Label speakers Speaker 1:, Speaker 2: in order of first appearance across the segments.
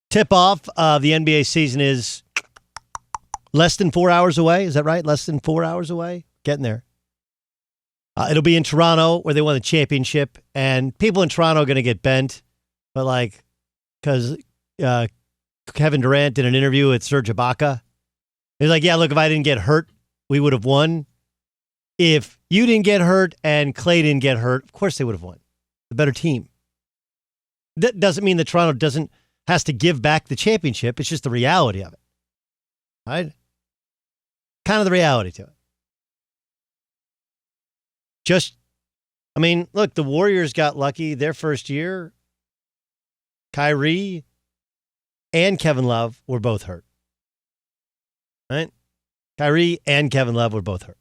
Speaker 1: Tip-off of the NBA season is less than 4 hours away. Is that right? Less than 4 hours away? Getting there. It'll be in Toronto where they won the championship, and people in Toronto are going to get bent. But, because Kevin Durant did an interview with Serge Ibaka. He's like, yeah, look, if I didn't get hurt, we would have won. If you didn't get hurt and Klay didn't get hurt, of course they would have won. The better team. That doesn't mean that Toronto has to give back the championship. It's just the reality of it. Right? Kind of the reality to it. Look, the Warriors got lucky their first year. Kyrie and Kevin Love were both hurt. Right? Kyrie and Kevin Love were both hurt.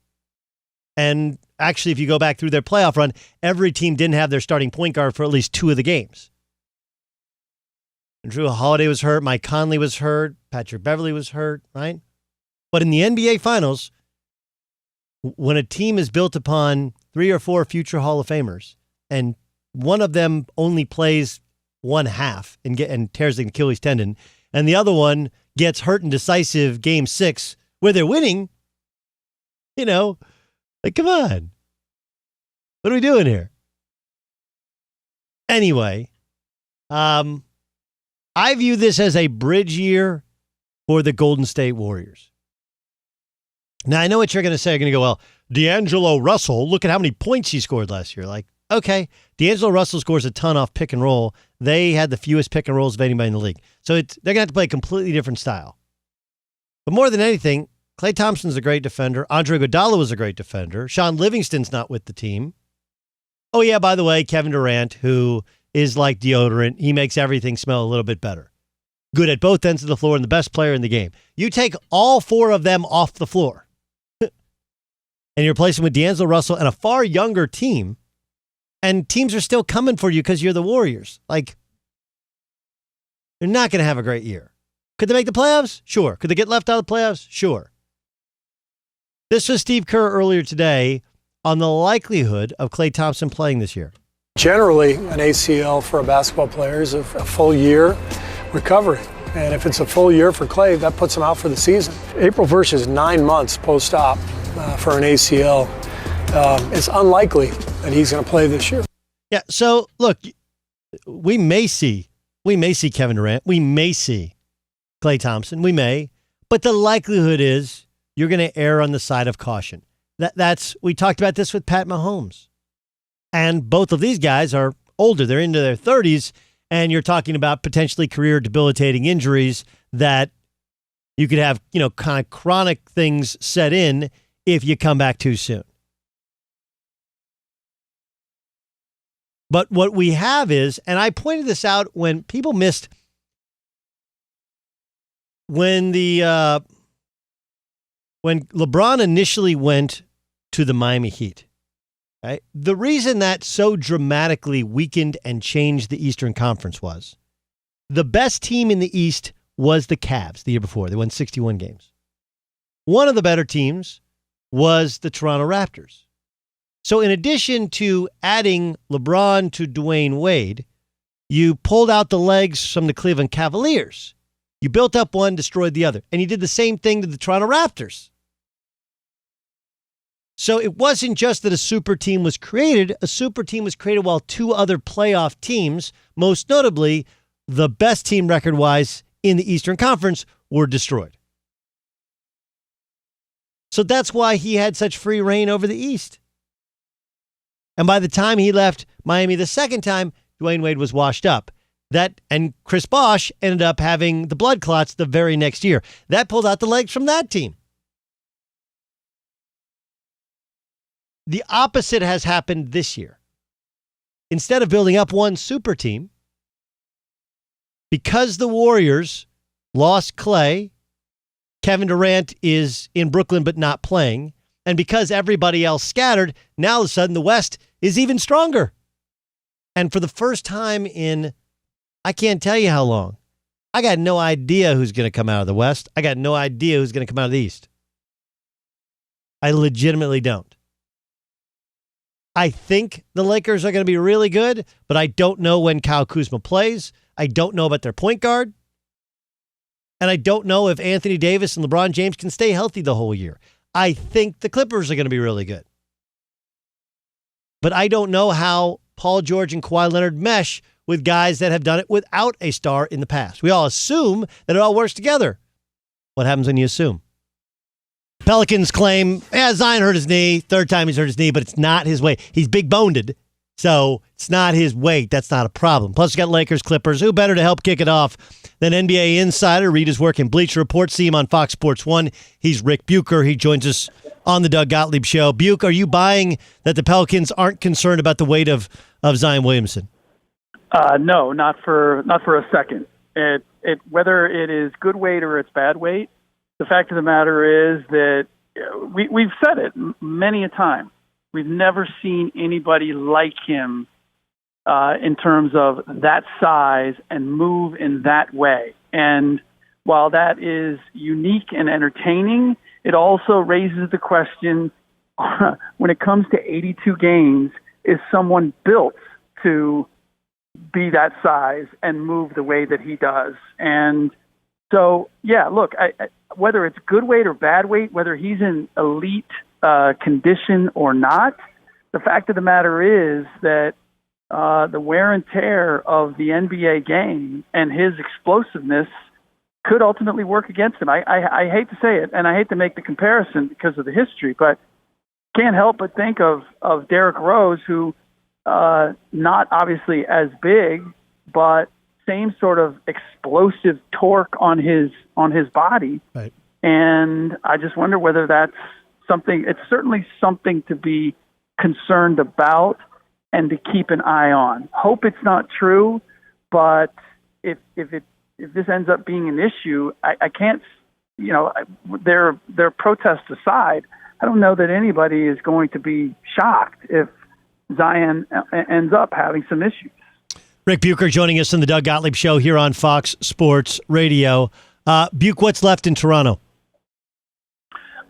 Speaker 1: And actually, if you go back through their playoff run, every team didn't have their starting point guard for at least 2 of the games. And Drew Holiday was hurt. Mike Conley was hurt. Patrick Beverley was hurt, right? But in the NBA Finals, when a team is built upon 3 or 4 future Hall of Famers, and one of them only plays one half and tears the Achilles tendon, and the other one gets hurt in decisive Game 6 where they're winning, come on. What are we doing here? Anyway, I view this as a bridge year for the Golden State Warriors. Now, I know what you're going to say. You're going to go, well, D'Angelo Russell, look at how many points he scored last year. Okay, D'Angelo Russell scores a ton off pick and roll. They had the fewest pick and rolls of anybody in the league. So they're going to have to play a completely different style. But more than anything, Klay Thompson's a great defender. Andre Iguodala was a great defender. Sean Livingston's not with the team. Oh, yeah, by the way, Kevin Durant, who is like deodorant. He makes everything smell a little bit better. Good at both ends of the floor and the best player in the game. You take all 4 of them off the floor and you replace them with D'Angelo Russell and a far younger team, and teams are still coming for you because you're the Warriors. You're not going to have a great year. Could they make the playoffs? Sure. Could they get left out of the playoffs? Sure. This was Steve Kerr earlier today on the likelihood of Klay Thompson playing this year.
Speaker 2: Generally, an ACL for a basketball player is a full year recovery. And if it's a full year for Klay, that puts him out for the season. April 1st is 9 months post-op for an ACL. It's unlikely that he's going to play this year.
Speaker 1: Yeah, so look, we may see Kevin Durant. We may see Klay Thompson. We may. But the likelihood is you're going to err on the side of caution. We talked about this with Pat Mahomes. And both of these guys are older. They're into their 30s, and you're talking about potentially career debilitating injuries that you could have, kind of chronic things set in if you come back too soon. But what we have is, and I pointed this out when people missed, when LeBron initially went to the Miami Heat, right? The reason that so dramatically weakened and changed the Eastern Conference was the best team in the East was the Cavs the year before. They won 61 games. One of the better teams was the Toronto Raptors. So in addition to adding LeBron to Dwayne Wade, you pulled out the legs from the Cleveland Cavaliers. You built up one, destroyed the other. And you did the same thing to the Toronto Raptors. So it wasn't just that a super team was created. A super team was created while 2 other playoff teams, most notably the best team record-wise in the Eastern Conference, were destroyed. So that's why he had such free reign over the East. And by the time he left Miami the second time, Dwayne Wade was washed up. And Chris Bosh ended up having the blood clots the very next year. That pulled out the legs from that team. The opposite has happened this year. Instead of building up one super team, because the Warriors lost Klay, Kevin Durant is in Brooklyn but not playing, and because everybody else scattered, now all of a sudden the West is even stronger. And for the first time in, I can't tell you how long, I got no idea who's going to come out of the West. I got no idea who's going to come out of the East. I legitimately don't. I think the Lakers are going to be really good, but I don't know when Kyle Kuzma plays. I don't know about their point guard. And I don't know if Anthony Davis and LeBron James can stay healthy the whole year. I think the Clippers are going to be really good. But I don't know how Paul George and Kawhi Leonard mesh with guys that have done it without a star in the past. We all assume that it all works together. What happens when you assume? Pelicans claim, Zion hurt his knee. Third time he's hurt his knee, but it's not his weight. He's big-boned, so it's not his weight. That's not a problem. Plus, you got Lakers, Clippers. Who better to help kick it off than NBA Insider? Read his work in Bleacher Report. See him on Fox Sports 1. He's Ric Bucher. He joins us on the Doug Gottlieb Show. Buch, are you buying that the Pelicans aren't concerned about the weight of Zion Williamson?
Speaker 3: No, not for a second. Whether it is good weight or it's bad weight, the fact of the matter is that we've said it many a time. We've never seen anybody like him in terms of that size and move in that way. And while that is unique and entertaining, it also raises the question, when it comes to 82 games, is someone built to be that size and move the way that he does? And so, yeah, look, whether it's good weight or bad weight, whether he's in elite condition or not, the fact of the matter is that the wear and tear of the NBA game and his explosiveness could ultimately work against him. I hate to say it, and I hate to make the comparison because of the history, but can't help but think of Derrick Rose, who not obviously as big, but same sort of explosive torque on his body.
Speaker 1: Right.
Speaker 3: And I just wonder whether that's something. It's certainly something to be concerned about and to keep an eye on. Hope it's not true, but if this ends up being an issue, I can't, their protests aside, I don't know that anybody is going to be shocked if Zion ends up having some issues.
Speaker 1: Ric Bucher joining us on the Doug Gottlieb Show here on Fox Sports Radio. Buch, what's left in Toronto?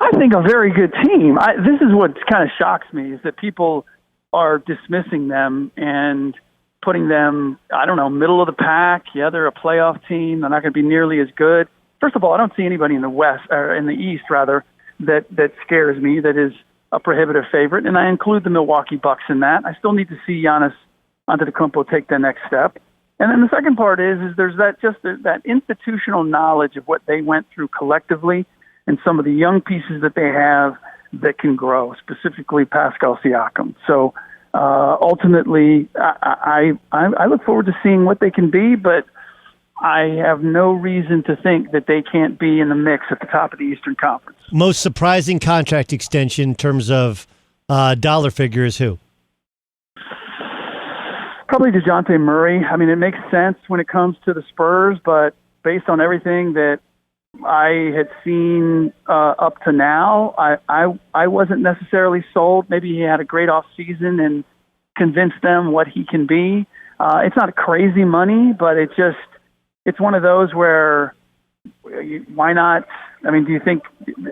Speaker 3: I think a very good team. This is what kind of shocks me, is that people are dismissing them and putting them, middle of the pack. Yeah, they're a playoff team. They're not going to be nearly as good. First of all, I don't see anybody in the West, or in the East rather, that scares me, that is a prohibitive favorite, and I include the Milwaukee Bucks in that. I still need to see Giannis Antetokounmpo take the next step. And then the second part is there's that institutional knowledge of what they went through collectively and some of the young pieces that they have that can grow, specifically Pascal Siakam. So ultimately, I look forward to seeing what they can be, but I have no reason to think that they can't be in the mix at the top of the Eastern Conference.
Speaker 1: Most surprising contract extension in terms of dollar figure is who?
Speaker 3: Probably DeJounte Murray. I mean, it makes sense when it comes to the Spurs, but based on everything that I had seen up to now, I wasn't necessarily sold. Maybe he had a great offseason and convinced them what he can be. It's not crazy money, but it's one of those where why not? I mean, do you think,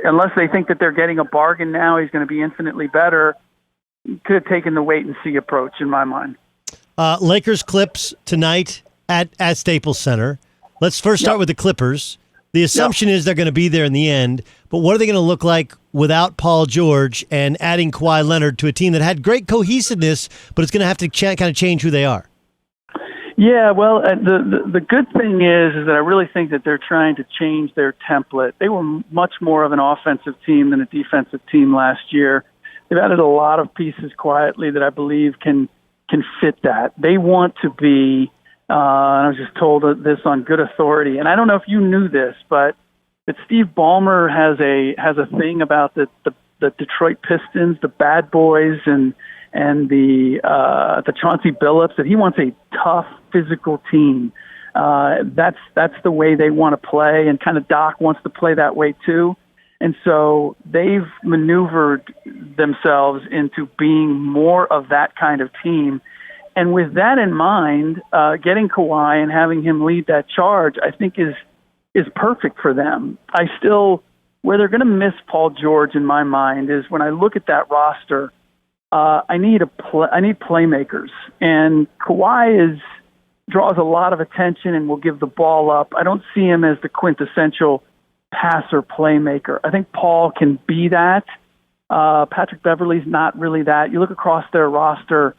Speaker 3: unless they think that they're getting a bargain now, he's going to be infinitely better, could have taken the wait-and-see approach in my mind.
Speaker 1: Lakers Clips tonight at Staples Center. Let's first start with the Clippers. The assumption is they're going to be there in the end, but what are they going to look like without Paul George and adding Kawhi Leonard to a team that had great cohesiveness, but it's going to have to kind of change who they are?
Speaker 3: Yeah, well, the good thing is that I really think that they're trying to change their template. They were much more of an offensive team than a defensive team last year. They've added a lot of pieces quietly that I believe can fit that. They want to be, I was just told this on good authority, and I don't know if you knew this, but that Steve Ballmer has a thing about the Detroit Pistons, the bad boys, and the Chauncey Billups, that he wants a tough, physical team. That's the way they want to play, and kind of Doc wants to play that way too. And so they've maneuvered themselves into being more of that kind of team. And with that in mind, getting Kawhi and having him lead that charge, I think is perfect for them. Where they're going to miss Paul George in my mind is when I look at that roster, I need playmakers, and Kawhi draws a lot of attention and will give the ball up. I don't see him as the quintessential passer playmaker. I think Paul can be that. Patrick Beverley's not really that. You look across their roster,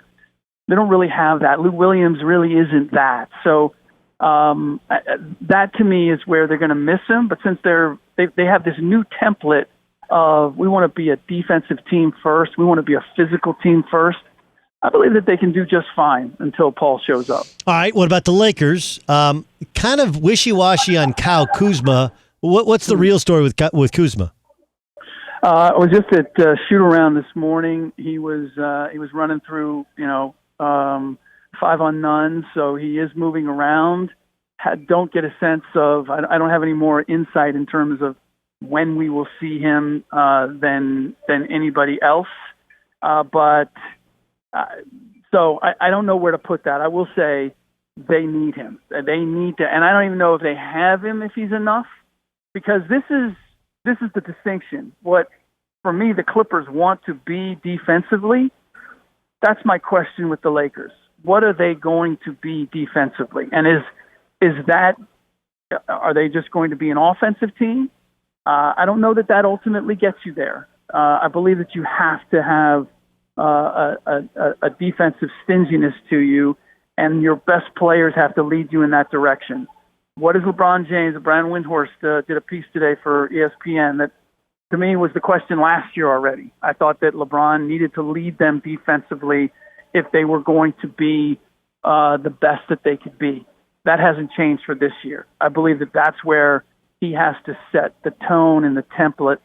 Speaker 3: they don't really have that. Lou Williams really isn't that. So that to me is where they're going to miss him. But since they have this new template of we want to be a defensive team first, we want to be a physical team first, I believe that they can do just fine until Paul shows up.
Speaker 1: All right, what about the Lakers? Kind of wishy-washy on Kyle Kuzma. What's the real story with Kuzma?
Speaker 3: I was just at shoot-around this morning. He was running through, 5-on-none, so he is moving around. Don't get a sense of, I don't have any more insight in terms of when we will see him than anybody else. So I don't know where to put that. I will say they need him. They need to, and I don't even know if they have him, if he's enough, because this is the distinction. What, for me, the Clippers want to be defensively, that's my question with the Lakers. What are they going to be defensively? And are they just going to be an offensive team? I don't know that ultimately gets you there. I believe that you have to have a defensive stinginess to you, and your best players have to lead you in that direction. What is LeBron James? Brian Windhorst did a piece today for ESPN that, to me, was the question last year already. I thought that LeBron needed to lead them defensively if they were going to be the best that they could be. That hasn't changed for this year. I believe that that's where he has to set the tone and the template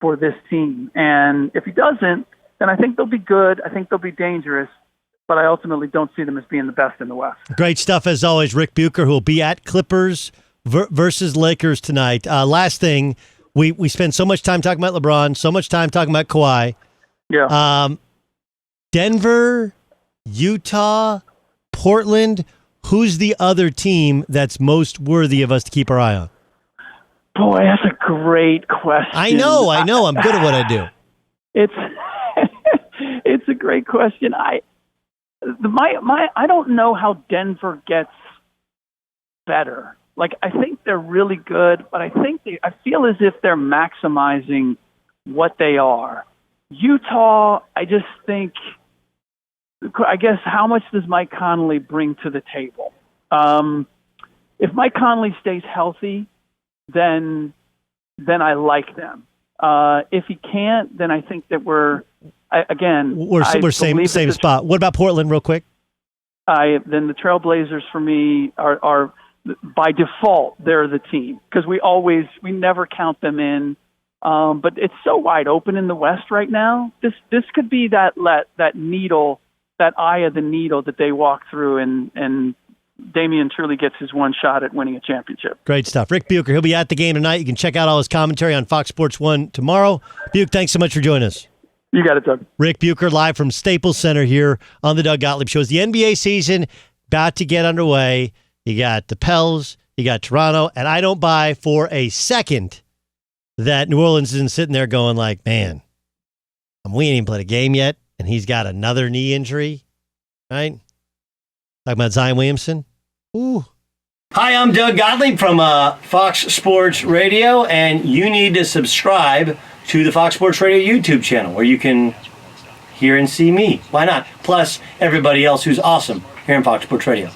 Speaker 3: for this team. And if he doesn't, then I think they'll be good. I think they'll be dangerous. But I ultimately don't see them as being the best in the West.
Speaker 1: Great stuff, as always. Ric Bucher, who will be at Clippers versus Lakers tonight. Last thing, we spend so much time talking about LeBron, so much time talking about Kawhi.
Speaker 3: Yeah.
Speaker 1: Denver, Utah, Portland, who's the other team that's most worthy of us to keep our eye on?
Speaker 3: Boy, that's a great question.
Speaker 1: I know. I'm good at what I do.
Speaker 3: It's a great question. I don't know how Denver gets better. Like, I think they're really good, but I feel as if they're maximizing what they are. Utah, I guess, how much does Mike Conley bring to the table? If Mike Conley stays healthy, then I like them. If he can't, then I think that we're same
Speaker 1: spot. What about Portland, real quick?
Speaker 3: Then the Trailblazers for me are by default they're the team, because we never count them in. But it's so wide open in the West right now. This could be that needle, that eye of the needle that they walk through, and Damian truly gets his one shot at winning a championship.
Speaker 1: Great stuff. Ric Bucher, he'll be at the game tonight. You can check out all his commentary on Fox Sports 1 tomorrow. Buch, thanks so much for joining us.
Speaker 3: You got it, Doug.
Speaker 1: Ric Bucher live from Staples Center here on the Doug Gottlieb Show. The NBA season about to get underway. You got the Pels, you got Toronto, and I don't buy for a second that New Orleans isn't sitting there going like, man, we ain't even played a game yet, and he's got another knee injury, right? Talking about Zion Williamson. Ooh.
Speaker 4: Hi, I'm Doug Gottlieb from Fox Sports Radio, and you need to subscribe to the Fox Sports Radio YouTube channel where you can hear and see me. Why not? Plus, everybody else who's awesome here in Fox Sports Radio.